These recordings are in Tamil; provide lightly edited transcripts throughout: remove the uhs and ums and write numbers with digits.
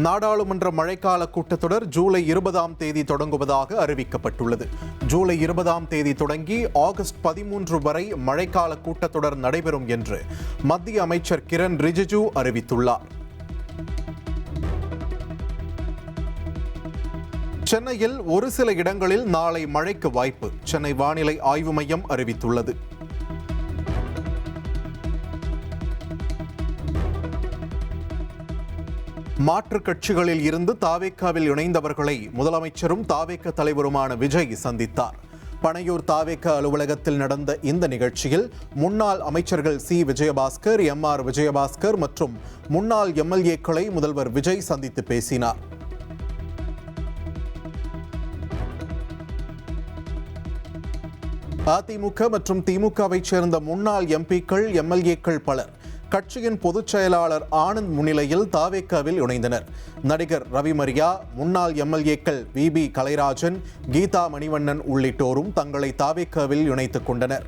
நாடாளுமன்ற மழைக்கால கூட்டத்தொடர் ஜூலை 20 தொடங்குவதாக அறிவிக்கப்பட்டுள்ளது. ஜூலை 20 தொடங்கி ஆகஸ்ட் 13 வரை மழைக்கால கூட்டத்தொடர் நடைபெறும் என்று மத்திய அமைச்சர் கிரண் ரிஜிஜு அறிவித்துள்ளார். சென்னையில் ஒரு சில இடங்களில் நாளை மழைக்கு வாய்ப்பு, சென்னை வானிலை ஆய்வு மையம் அறிவித்துள்ளது. மாற்றுக் கட்சிகளில் இருந்து தாவேக்காவில் இணைந்தவர்களை முதலமைச்சரும் தாவேக்க தலைவருமான விஜய் சந்தித்தார். பனையூர் தாவேக்க அலுவலகத்தில் நடந்த இந்த நிகழ்ச்சியில் முன்னாள் அமைச்சர்கள் சி விஜயபாஸ்கர், எம்.ஆர். விஜயபாஸ்கர் மற்றும் முன்னாள் எம்எல்ஏக்களை முதல்வர் விஜய் சந்தித்து பேசினார். அதிமுக மற்றும் திமுகவை சேர்ந்த முன்னாள் எம்பிக்கள், எம்எல்ஏக்கள் பலர் கட்சியின் பொதுச் செயலாளர் ஆனந்த் முன்னிலையில் தாவேக்காவில் இணைந்தனர். நடிகர் ரவிமரியா, முன்னாள் எம்எல்ஏக்கள் வி.பி. கலைராஜன், கீதா மணிவண்ணன் உள்ளிட்டோரும் தங்களை தாவேக்காவில் இணைத்துக் கொண்டனர்.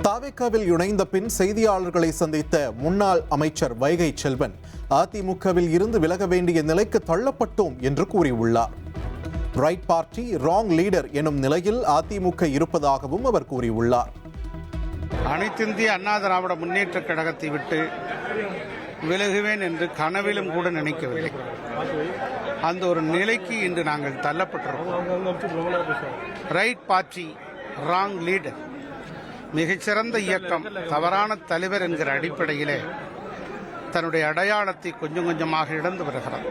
தாவேக்காவில் இணைந்த பின் செய்தியாளர்களை சந்தித்த முன்னாள் அமைச்சர் வைகை செல்வன், அதிமுகவில் இருந்து விலக வேண்டிய நிலைக்கு தள்ளப்பட்டோம் என்று கூறியுள்ளார். ரைட் பார்ட்டி ராங் லீடர் எனும் நிலையில் அதிமுக இருப்பதாகவும் அவர் கூறியுள்ளார். அனைத்திந்திய அண்ணா திராவிட முன்னேற்ற கழகத்தை விட்டு விலகுவேன் என்று கனவிலும் கூட நினைக்கவில்லை. அந்த ஒரு நிலைக்கு இன்று நாங்கள் தள்ளப்பட்டிருக்கிறோம். ரைட் பார்ட்டி ராங் லீடர், மிகச்சிறந்த இயக்கம் தவறான தலைவர் என்கிற அடிப்படையிலே தன்னுடைய அடையாளத்தை கொஞ்சம் கொஞ்சமாக இழந்து வருகிறார்.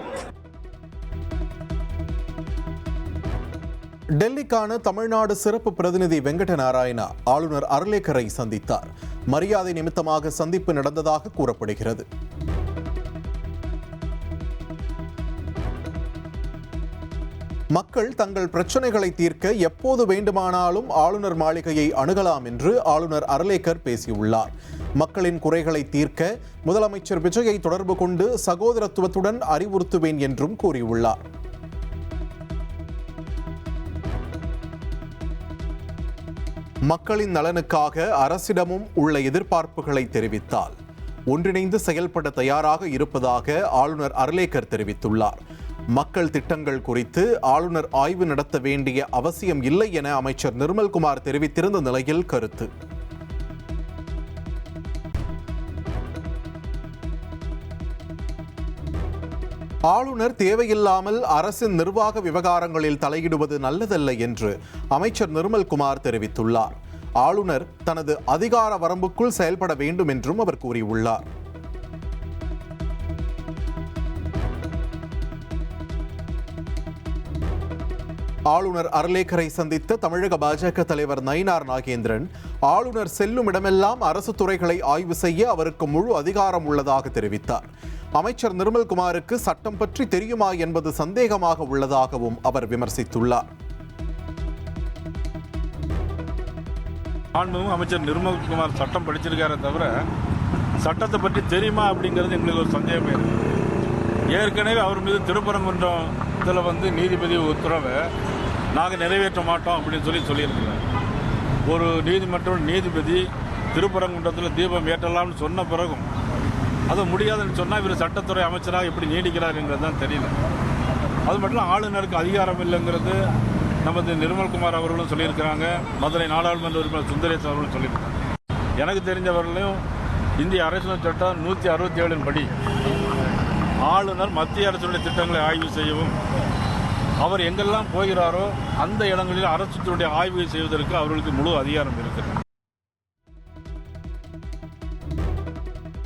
டெல்லிக்கான தமிழ்நாடு சிறப்பு பிரதிநிதி வெங்கட நாராயணா ஆளுநர் அர்லேக்கரை சந்தித்தார். மரியாதை நிமித்தமாக சந்திப்பு நடந்ததாக கூறப்படுகிறது. மக்கள் தங்கள் பிரச்சனைகளை தீர்க்க எப்போது வேண்டுமானாலும் ஆளுநர் மாளிகையை அணுகலாம் என்று ஆளுநர் அர்லேக்கர் பேசியுள்ளார். மக்களின் குறைகளை தீர்க்க முதலமைச்சர் விஜயை தொடர்பு கொண்டு சகோதரத்துவத்துடன் அறிவுறுத்துவேன் என்றும் கூறியுள்ளார். மக்களின் நலனுக்காக அரசிடமும் உள்ள எதிர்பார்ப்புகளை தெரிவித்தால் ஒன்றிணைந்து செயல்பட தயாராக இருப்பதாக ஆளுநர் அர்லேக்கர் தெரிவித்துள்ளார். மக்கள் திட்டங்கள் குறித்து ஆளுநர் ஆய்வு நடத்த வேண்டிய அவசியம் இல்லை என அமைச்சர் நிர்மல்குமார் தெரிவித்திருந்த நிலையில் கருத்து. ஆளுநர் தேவையில்லாமல் அரசின் நிர்வாக விவகாரங்களில் தலையிடுவது நல்லதல்ல என்று அமைச்சர் நிர்மல்குமார் தெரிவித்துள்ளார். ஆளுநர் தனது அதிகார வரம்புக்குள் செயல்பட வேண்டும் என்றும் அவர் கூறியுள்ளார். ஆளுநர் அர்லேக்கரை சந்தித்த தமிழக பாஜக தலைவர் நயினார் நாகேந்திரன், ஆளுநர் செல்லும் இடமெல்லாம் அரசு துறைகளை ஆய்வு செய்ய அவருக்கு முழு அதிகாரம் உள்ளதாக தெரிவித்தார். அமைச்சர் நிர்மல்குமாருக்கு சட்டம் பற்றி தெரியுமா என்பது சந்தேகமாக உள்ளதாகவும் அவர் விமர்சித்துள்ளார். அமைச்சர் நிர்மல்குமார் சட்டம் படிச்சிருக்காரே தவிர சட்டத்தை பற்றி தெரியுமா அப்படிங்கிறது எங்களுக்கு ஒரு சந்தேகமே இருக்கு. ஏற்கனவே அவர் மீது திருப்பரங்குன்றத்தில் நீதிபதி உத்தரவை நாங்கள் நிறைவேற்ற மாட்டோம் அப்படின்னு சொல்லியிருக்கிறார். ஒரு நீதிபதி திருப்பரங்குன்றத்தில் தீபம் ஏற்றலாம்னு சொன்ன பிறகும் அது முடியாதுன்னு சொன்னால் இவர் சட்டத்துறை அமைச்சராக எப்படி நீடிக்கிறார் என்கிறது தான் தெரியல. அது மட்டும் ஆளுநருக்கு அதிகாரம் இல்லைங்கிறது நமது நிர்மல்குமார் அவர்களும் சொல்லியிருக்கிறாங்க. மதுரை நாடாளுமன்ற உறுப்பினர் சுந்தரேஷ் அவர்களும் சொல்லியிருக்காங்க. எனக்கு தெரிஞ்சவர்களையும் இந்திய அரசியல் சட்டம் 167 படி ஆளுநர் மத்திய அரசுடைய திட்டங்களை ஆய்வு செய்யவும், அவர் எங்கெல்லாம் போகிறாரோ அந்த இடங்களில் அரசுடைய ஆய்வு செய்வதற்கு அவர்களுக்கு முழு அதிகாரம் இருக்கிறது.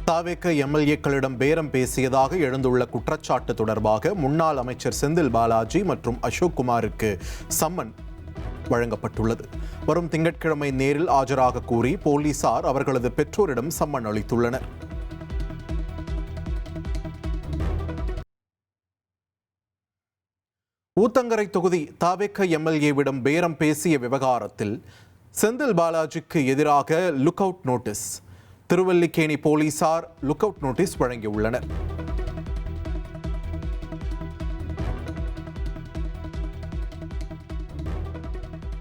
தாவேக்க எம்எல்ஏக்களிடம் பேரம் பேசியதாக எழுந்துள்ள குற்றச்சாட்டு தொடர்பாக முன்னாள் அமைச்சர் செந்தில் பாலாஜி மற்றும் அசோக் குமாருக்கு சம்மன் வழங்கப்பட்டுள்ளது. வரும் திங்கட்கிழமை நேரில் ஆஜராக கூறி போலீசார் அவர்களது பெற்றோரிடம் சம்மன் அளித்துள்ளனர். ஊத்தங்கரை தொகுதி தாவேக்க எம்எல்ஏவிடம் பேரம் பேசிய விவகாரத்தில் செந்தில் பாலாஜிக்கு எதிராக லுக் அவுட் நோட்டீஸ் திருவல்லிக்கேணி போலீசார் லுக் அவுட் நோட்டீஸ் வழங்கியுள்ளனர்.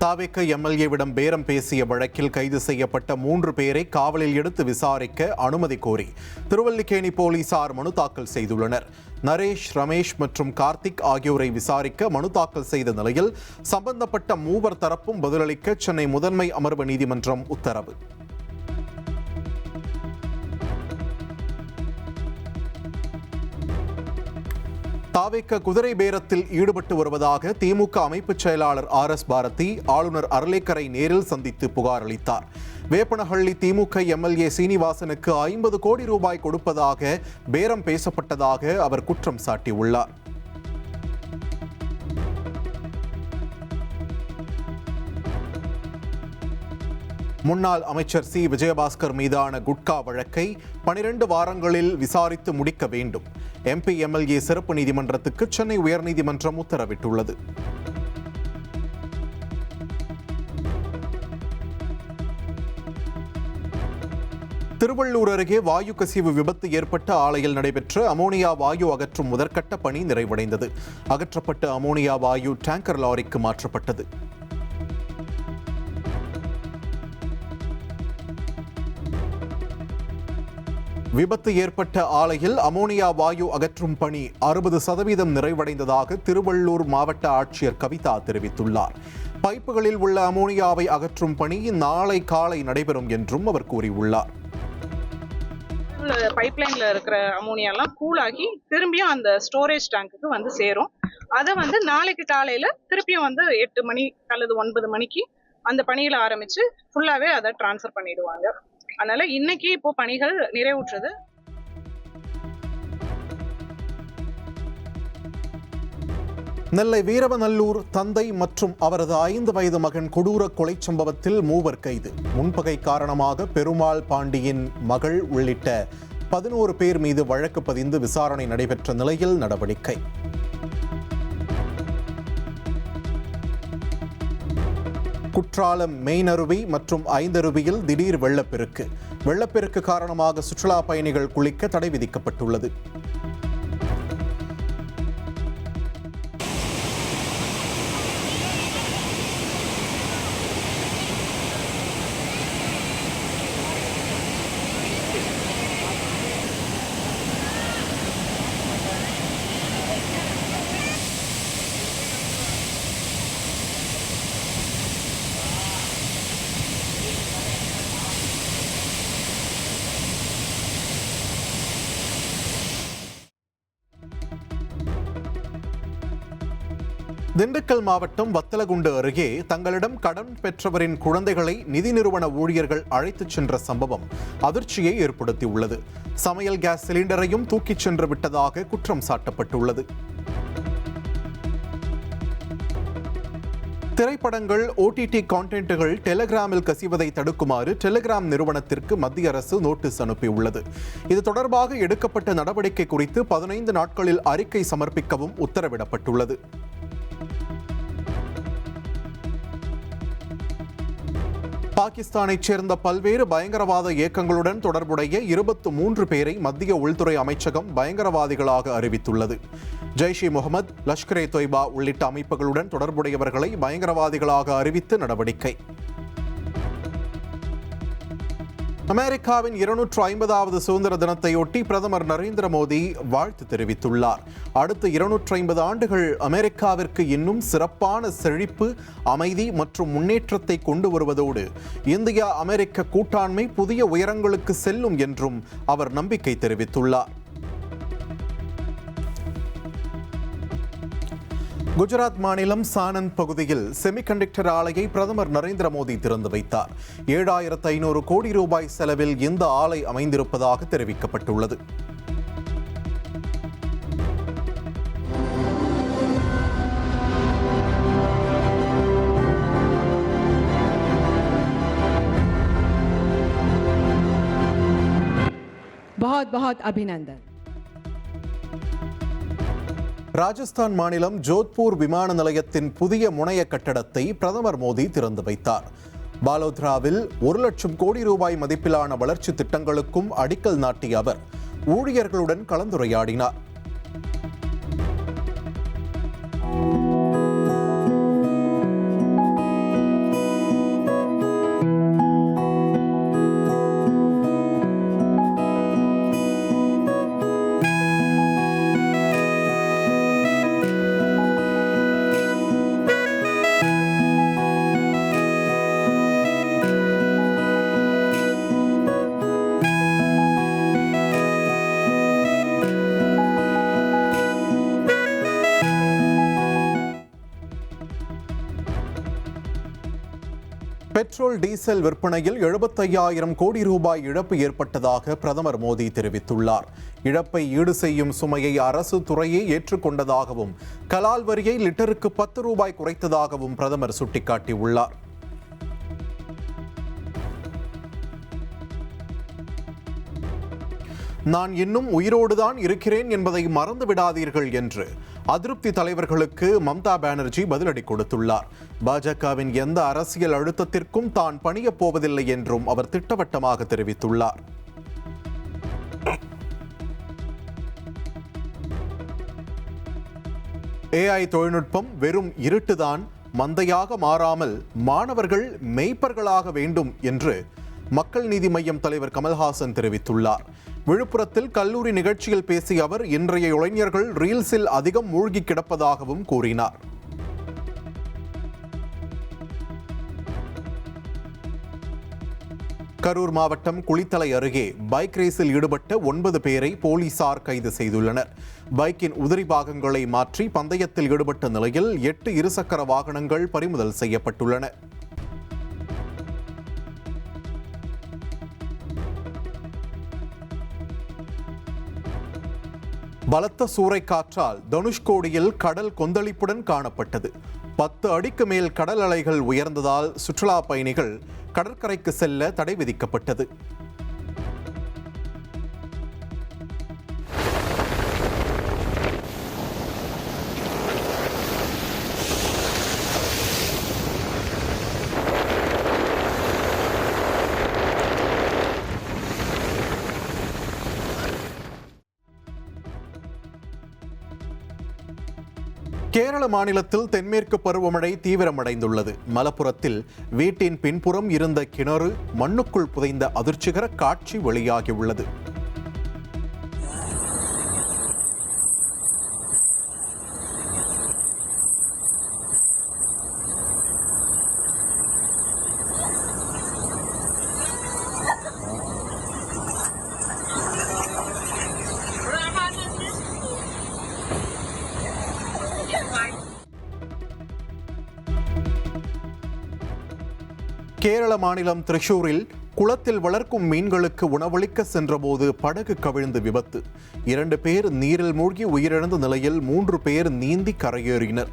தாவேக எம்எல்ஏவிடம் பேரம் பேசிய வழக்கில் கைது செய்யப்பட்ட 3 பேரை காவலில் எடுத்து விசாரிக்க அனுமதி கோரி திருவல்லிக்கேணி போலீசார் மனு தாக்கல் செய்துள்ளனர். நரேஷ், ரமேஷ் மற்றும் கார்த்திக் ஆகியோரை விசாரிக்க மனு தாக்கல் செய்த நிலையில் சம்பந்தப்பட்ட 3 தரப்பும் பதிலளிக்க சென்னை முதன்மை அமர்வு நீதிமன்றம் உத்தரவு. தாவேக குதிரை பேரத்தில் ஈடுபட்டு வருவதாக திமுக அமைப்பு செயலாளர் RS பாரதி ஆளுநர் அர்லேக்கரை நேரில் சந்தித்து புகார் அளித்தார். வேப்பனஹள்ளி திமுக எம்எல்ஏ சீனிவாசனுக்கு 50 கோடி ரூபாய் கொடுப்பதாக பேரம் பேசப்பட்டதாக அவர் குற்றம் சாட்டியுள்ளார். முன்னாள் அமைச்சர் சி விஜயபாஸ்கர் மீதான குட்கா வழக்கை 12 வாரங்களில் விசாரித்து முடிக்க வேண்டும். MP MLA சிறப்பு நீதிமன்றத்துக்கு சென்னை உயர்நீதிமன்றம் உத்தரவிட்டுள்ளது. திருவள்ளூர் அருகே வாயு கசிவு விபத்து ஏற்பட்ட ஆலையில் நடைபெற்ற அமோனியா வாயு அகற்றும் முதற்கட்ட பணி நிறைவடைந்தது. அகற்றப்பட்ட அமோனியா வாயு டேங்கர் லாரிக்கு மாற்றப்பட்டது. விபத்து ஏற்பட்ட ஆலையில் அமோனியா வாயு அகற்றும் பணி 60% நிறைவடைந்ததாக திருவள்ளூர் மாவட்ட ஆட்சியர் கவிதா தெரிவித்துள்ளார். பைப்புகளில் உள்ள அமோனியாவை அகற்றும் பணி நாளை காலை நடைபெறும் என்றும் அவர் கூறியுள்ளார். பைப்லைன்ல இருக்கிற அமோனியாலாம் கூலாகி திரும்பியும் அந்த ஸ்டோரேஜ் டேங்குக்கு வந்து சேரும். அதை நாளைக்கு காலையில திருப்பியும் 8 மணி அல்லது 9 மணிக்கு அந்த பணிகளை ஆரம்பிச்சு ஃபுல்லாவே அதை டிரான்ஸ்ஃபர் பண்ணிடுவாங்க. அதனால இன்னைக்கு இப்போ பணிகள் நிறைவுற்றது. நெல்லை வீரவநல்லூர் தந்தை மற்றும் அவரது 5 வயது மகன் கொடூர கொலை சம்பவத்தில் 3 கைது. முன்பகை காரணமாக பெருமாள் பாண்டியின் மகள் உள்ளிட்ட 11 பேர் மீது வழக்கு பதிந்து விசாரணை நடைபெற்ற நிலையில் நடவடிக்கை. குற்றாலம் மெயினருவி மற்றும் ஐந்தருவியில் திடீர் வெள்ளப்பெருக்கு. வெள்ளப்பெருக்கு காரணமாக சுற்றுலா பயணிகள் குளிக்க தடை விதிக்கப்பட்டுள்ளது. திண்டுக்கல் மாவட்டம் வத்தலகுண்டு அருகே தங்களிடம் கடன் பெற்றவரின் குழந்தைகளை நிதி நிறுவன ஊழியர்கள் அழைத்துச் சென்ற சம்பவம் அதிர்ச்சியை ஏற்படுத்தியுள்ளது. சமையல் கேஸ் சிலிண்டரையும் தூக்கிச் சென்று விட்டதாக குற்றம் சாட்டப்பட்டுள்ளது. திரைப்படங்கள், OTT கான்டென்ட்டுகள் டெலிகிராமில் கசிவதை தடுக்குமாறு டெலிகிராம் நிறுவனத்திற்கு மத்திய அரசு நோட்டீஸ் அனுப்பியுள்ளது. இது தொடர்பாக எடுக்கப்பட்ட நடவடிக்கை குறித்து 15 நாட்களில் அறிக்கை சமர்ப்பிக்கவும் உத்தரவிடப்பட்டுள்ளது. பாகிஸ்தானைச் சேர்ந்த பல்வேறு பயங்கரவாத இயக்கங்களுடன் தொடர்புடைய 23 பேரை மத்திய உள்துறை அமைச்சகம் பயங்கரவாதிகளாக அறிவித்துள்ளது. ஜெய்ஷ்-இ-முகமது, லஷ்கர்-இ-தொய்பா உள்ளிட்ட அமைப்புகளுடன் தொடர்புடையவர்களை பயங்கரவாதிகளாக அறிவித்து நடவடிக்கை. அமெரிக்காவின் 250வது சுதந்திர தினத்தையொட்டி பிரதமர் நரேந்திர மோடி வாழ்த்து தெரிவித்துள்ளார். அடுத்த 250 ஆண்டுகள் அமெரிக்காவிற்கு இன்னும் சிறப்பான செழிப்பு, அமைதி மற்றும் முன்னேற்றத்தை கொண்டு வருவதோடு இந்தியா அமெரிக்க கூட்டாண்மை புதிய உயரங்களுக்கு செல்லும் என்றும் அவர் நம்பிக்கை தெரிவித்துள்ளார். குஜராத் மாநிலம் சானந்த் பகுதியில் செமிகண்டக்டர் ஆலையை பிரதமர் நரேந்திர மோடி திறந்து வைத்தார். 7500 கோடி ரூபாய் செலவில் இந்த ஆலை அமைந்திருப்பதாக தெரிவிக்கப்பட்டுள்ளது. बहुत बहुत अभिनंदन. ராஜஸ்தான் மாநிலம் ஜோத்பூர் விமான நிலையத்தின் புதிய முனைய கட்டடத்தை பிரதமர் மோடி திறந்து வைத்தார். பாலோத்ராவில் 1 லட்சம் கோடி ரூபாய் மதிப்பிலான வளர்ச்சி திட்டங்களுக்கும் அடிக்கல் நாட்டிய அவர் ஊழியர்களுடன் கலந்துரையாடினார். பெட்ரோல் டீசல் விற்பனையில் 75,000 கோடி ரூபாய் இழப்பு ஏற்பட்டதாக பிரதமர் மோடி தெரிவித்துள்ளார். இழப்பை ஈடு செய்யும் சுமையை அரசு துறையே ஏற்றுக்கொண்டதாகவும் கலால் வரியை லிட்டருக்கு 10 ரூபாய் குறைத்ததாகவும் பிரதமர் சுட்டிக்காட்டியுள்ளார். நான் இன்னும் உயிரோடுதான் இருக்கிறேன் என்பதை மறந்து விடாதீர்கள் என்று அதிருப்தி தலைவர்களுக்கு மம்தா பானர்ஜி பதிலடி கொடுத்துள்ளார். பாஜகவின் எந்த அரசியல் அழுத்தத்திற்கும் தான் பணியப் போவதில்லை என்றும் அவர் திட்டவட்டமாக தெரிவித்துள்ளார். AI தொழில்நுட்பம் வெறும் இருட்டுதான், மந்தையாக மாறாமல் மாணவர்கள் மெய்ப்பர்களாக வேண்டும் என்று மக்கள் நீதி மய்யம் தலைவர் கமல்ஹாசன் தெரிவித்துள்ளார். விழுப்புரத்தில் கல்லூரி நிகழ்ச்சியில் பேசிய அவர் இன்றைய இளைஞர்கள் ரீல்ஸில் அதிகம் மூழ்கி கிடப்பதாகவும் கூறினார். கரூர் மாவட்டம் குளித்தலை அருகே பைக் ரேஸில் ஈடுபட்ட 9 பேரை போலீசார் கைது செய்துள்ளனர். பைக்கின் உதிரி பாகங்களை மாற்றி பந்தயத்தில் ஈடுபட்ட நிலையில் 8 இருசக்கர வாகனங்கள் பறிமுதல் செய்யப்பட்டுள்ளன. பலத்த சூறைக்காற்றால் தனுஷ்கோடியில் கடல் கொந்தளிப்புடன் காணப்பட்டது. 10 அடிக்கு மேல் கடல் அலைகள் உயர்ந்ததால் சுற்றுலா பயணிகள் கடற்கரைக்கு செல்ல தடை விதிக்கப்பட்டது. கேரள மாநிலத்தில் தென்மேற்கு பருவமழை தீவிரமடைந்துள்ளது. மலப்புரத்தில் வீட்டின் பின்புறம் இருந்த கிணறு மண்ணுக்குள் புதைந்த அதிர்ச்சிகர காட்சி வெளியாகியுள்ளது. கேரள மாநிலம் திரிசூரில் குளத்தில் வளர்க்கும் மீன்களுக்கு உணவளிக்க சென்றபோது படகு கவிழ்ந்து விபத்து. 2 பேர் நீரில் மூழ்கி உயிரிழந்த நிலையில் 3 பேர் நீந்தி கரையேறினர்.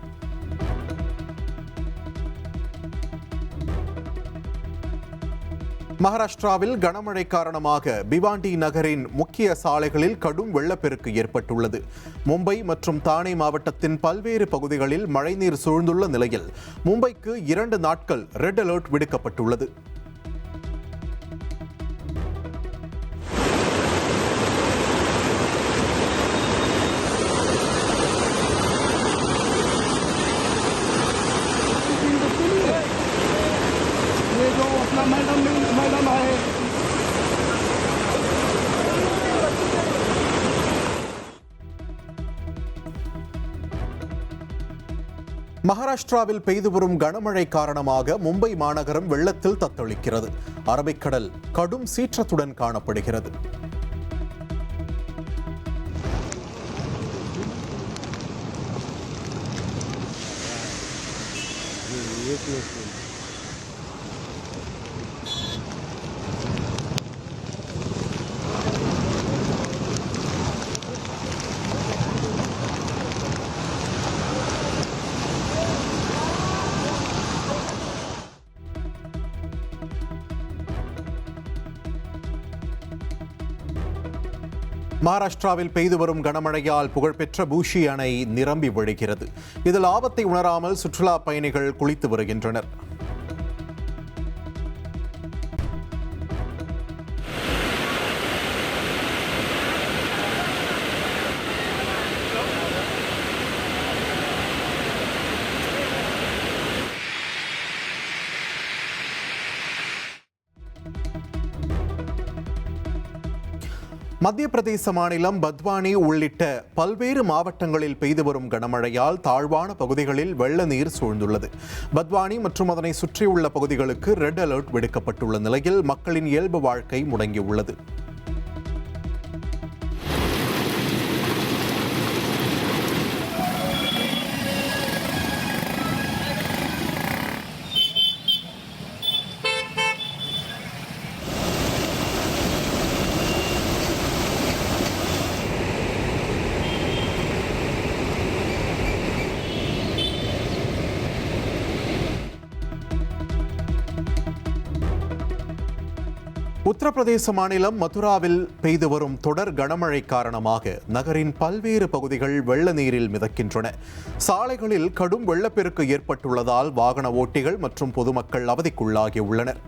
மகாராஷ்டிராவில் கனமழை காரணமாக பிவாண்டி நகரின் முக்கிய சாலைகளில் கடும் வெள்ளப்பெருக்கு ஏற்பட்டுள்ளது. மும்பை மற்றும் தானே மாவட்டத்தின் பல்வேறு பகுதிகளில் மழைநீர் சூழ்ந்துள்ள நிலையில் மும்பைக்கு 2 நாட்கள் ரெட் அலர்ட் விடுக்கப்பட்டுள்ளது. மகாராஷ்டிராவில் பெய்து வரும் கனமழை காரணமாக மும்பை மாநகரம் வெள்ளத்தில் தத்தளிக்கிறது. அரபிக்கடல் கடும் சீற்றத்துடன் காணப்படுகிறது. மகாராஷ்டிராவில் பெய்து வரும் கனமழையால் புகழ்பெற்ற பூஷி அணை நிரம்பி வழிகிறது. இதில் ஆபத்தை உணராமல் சுற்றுலா பயணிகள் குளித்து வருகின்றனர். மத்திய பிரதேச மாநிலம் பத்வானி உள்ளிட்ட பல்வேறு மாவட்டங்களில் பெய்து வரும் கனமழையால் தாழ்வான பகுதிகளில் வெள்ள நீர் சூழ்ந்துள்ளது. பத்வானி மற்றும் அதனை சுற்றியுள்ள பகுதிகளுக்கு ரெட் அலர்ட் விடுக்கப்பட்டுள்ள நிலையில் மக்களின் இயல்பு வாழ்க்கை முடங்கியுள்ளது. உத்தரப்பிரதேச மாநிலம் மதுராவில் பெய்து வரும் தொடர் கனமழை காரணமாக நகரின் பல்வேறு பகுதிகள் வெள்ள நீரில் மிதக்கின்றன. சாலைகளில் கடும் வெள்ளப்பெருக்கு ஏற்பட்டுள்ளதால் வாகன ஓட்டிகள் மற்றும் பொதுமக்கள் அவதிக்குள்ளாகியுள்ளனர்.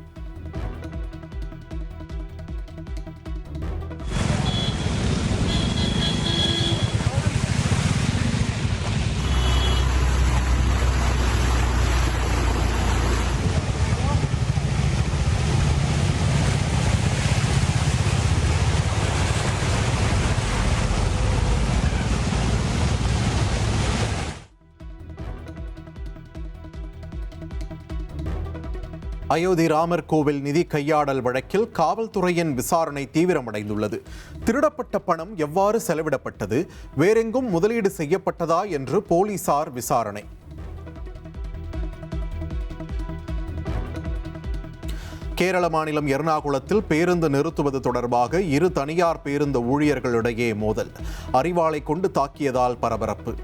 அயோத்தி ராமர் கோவில் நிதி கையாடல் வழக்கில் காவல்துறையின் விசாரணை தீவிரமடைந்துள்ளது. திருடப்பட்ட பணம் எவ்வாறு செலவிடப்பட்டது, வேறெங்கும் முதலீடு செய்யப்பட்டதா என்று போலீசார் விசாரணை. கேரள மாநிலம் எர்ணாகுளத்தில் பேருந்து நிறுத்துவது தொடர்பாக இரு தனியார் பேருந்து ஊழியர்களிடையே மோதல். அரிவாளை கொண்டு தாக்கியதால் பரபரப்பு.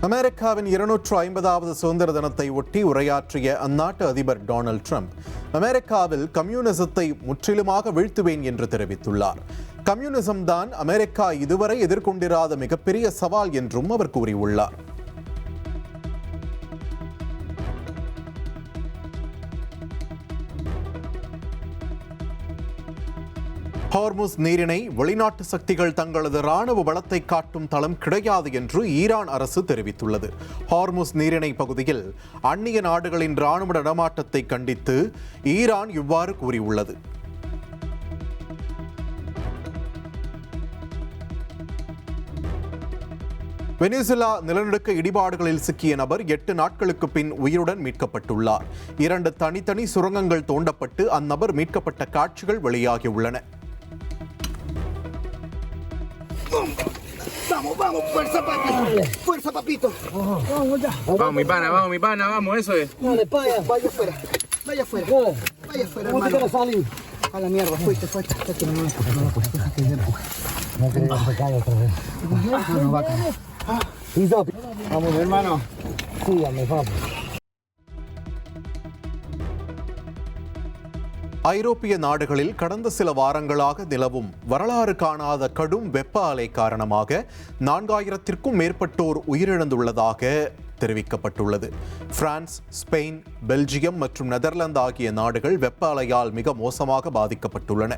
அமெரிக்காவின் 250வது சுதந்திர தினத்தை ஒட்டி உரையாற்றிய அந்நாட்டு அதிபர் டொனால்ட் ட்ரம்ப் அமெரிக்காவில் கம்யூனிசத்தை முற்றிலுமாக வீழ்த்துவேன் என்று தெரிவித்துள்ளார். கம்யூனிசம் தான் அமெரிக்கா இதுவரை எதிர்கொண்டிராத மிகப்பெரிய சவால் என்றும் அவர் கூறியுள்ளார். ஹார்முஸ் நீரிணை வெளிநாட்டு சக்திகள் தங்களது ராணுவ பலத்தை காட்டும் தளம் கிடையாது என்று ஈரான் அரசு தெரிவித்துள்ளது. ஹார்முஸ் நீரிணை பகுதியில் அந்நிய நாடுகளின் ராணுவ நடமாட்டத்தை கண்டித்து ஈரான் இவ்வாறு கூறியுள்ளது. வெனிசுலா நிலநடுக்க இடிபாடுகளில் சிக்கிய நபர் 8 நாட்களுக்கு பின் உயிருடன் மீட்கப்பட்டுள்ளார். 2 தனித்தனி சுரங்கங்கள் தோண்டப்பட்டு அந்நபர் மீட்கப்பட்ட காட்சிகள் வெளியாகியுள்ளன. Vamos, vamos, fuerza, papito. Fuerza, papito. Vamos, mi pana, vamos, eso es. Dale, vaya afuera. Vaya afuera. Vaya afuera, hermano. A la mierda, fuiste. Déjate no la puedes, déjate de empujar. No te digas que cae otra vez. No, vaca. Vamos, hermano. Síganme, vamos. ஐரோப்பிய நாடுகளில் கடந்த சில வாரங்களாக நிலவும் வரலாறு காணாத கடும் வெப்ப அலை காரணமாக 4000த்திற்கும் மேற்பட்டோர் உயிரிழந்துள்ளதாக தெரிவிக்கப்பட்டுள்ளது. பிரான்ஸ், ஸ்பெயின், பெல்ஜியம் மற்றும் நெதர்லாந்து ஆகிய நாடுகள் வெப்ப அலையால் மிக மோசமாக பாதிக்கப்பட்டுள்ளன.